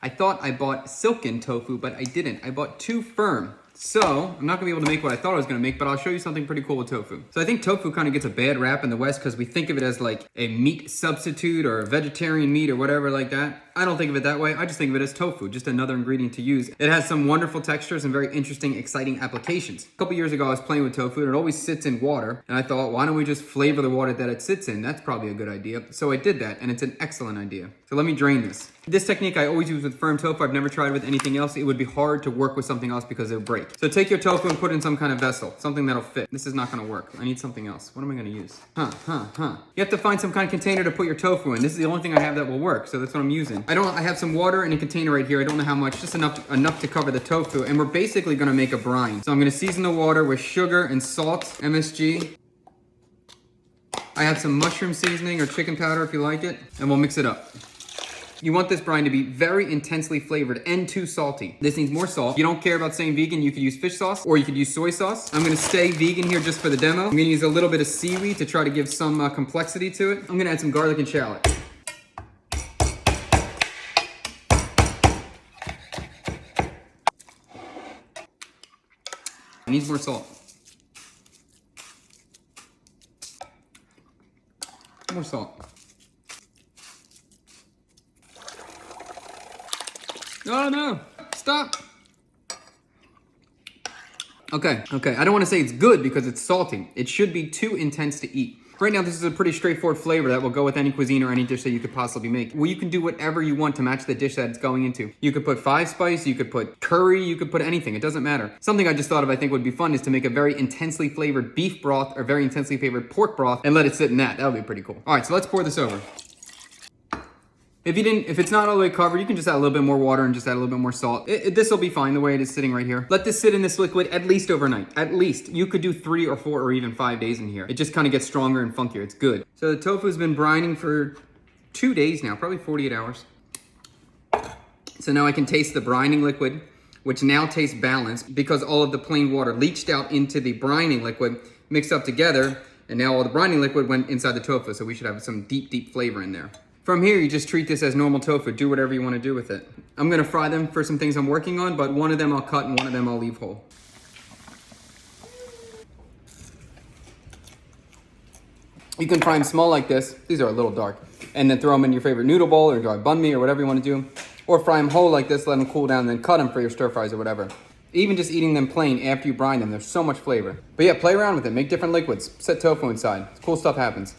I thought I bought silken tofu, but I didn't. I bought too firm. So, I'm not gonna be able to make what I thought I was gonna make, but I'll show you something pretty cool with tofu. So I think tofu kind of gets a bad rap in the West because we think of it as like a meat substitute or a vegetarian meat or whatever like that. I don't think of it that way. I just think of it as tofu, just another ingredient to use. It has some wonderful textures and very interesting, exciting applications. A couple years ago, I was playing with tofu and it always sits in water. And I thought, why don't we just flavor the water that it sits in? That's probably a good idea. So I did that and it's an excellent idea. So let me drain this. This technique I always use with firm tofu. I've never tried it with anything else. It would be hard to work with something else because it would break. So take your tofu and put it in some kind of vessel, something that'll fit. This is not gonna work. I need something else. What am I gonna use? You have to find some kind of container to put your tofu in. This is the only thing I have that will work, so that's what I'm using. I have some water in a container right here. I don't know how much, just enough to cover the tofu, and we're basically gonna make a brine. So I'm gonna season the water with sugar and salt, MSG. I have some mushroom seasoning or chicken powder if you like it, and we'll mix it up. You want this brine to be very intensely flavored and too salty. This needs more salt. If you don't care about saying vegan, you could use fish sauce or you could use soy sauce. I'm gonna stay vegan here just for the demo. I'm gonna use a little bit of seaweed to try to give some complexity to it. I'm gonna add some garlic and shallot. It needs more salt. More salt. Oh no, stop. Okay, I don't want to say it's good because it's salty. It should be too intense to eat. Right now, this is a pretty straightforward flavor that will go with any cuisine or any dish that you could possibly make. Well, you can do whatever you want to match the dish that it's going into. You could put 5 spice, you could put curry, you could put anything. It doesn't matter. Something I just thought of I think would be fun is to make a very intensely flavored beef broth or very intensely flavored pork broth and let it sit in that. That would be pretty cool. All right, so let's pour this over. If it's not all the way covered, you can just add a little bit more water and just add a little bit more salt. This will be fine the way it is sitting right here. Let this sit in this liquid at least overnight. At least. You could do 3 or 4 or even 5 days in here. It just kind of gets stronger and funkier. It's good. So the tofu's been brining for 2 days now, probably 48 hours. So now I can taste the brining liquid, which now tastes balanced because all of the plain water leached out into the brining liquid, mixed up together, and now all the brining liquid went inside the tofu, so we should have some deep, deep flavor in there. From here, you just treat this as normal tofu. Do whatever you want to do with it. I'm gonna fry them for some things I'm working on, but one of them I'll cut and one of them I'll leave whole. You can fry them small like this. These are a little dark. And then throw them in your favorite noodle bowl or dry banh mi or whatever you want to do. Or fry them whole like this, let them cool down, and then cut them for your stir fries or whatever. Even just eating them plain after you brine them, there's so much flavor. But yeah, play around with it. Make different liquids. Set tofu inside. Cool stuff happens.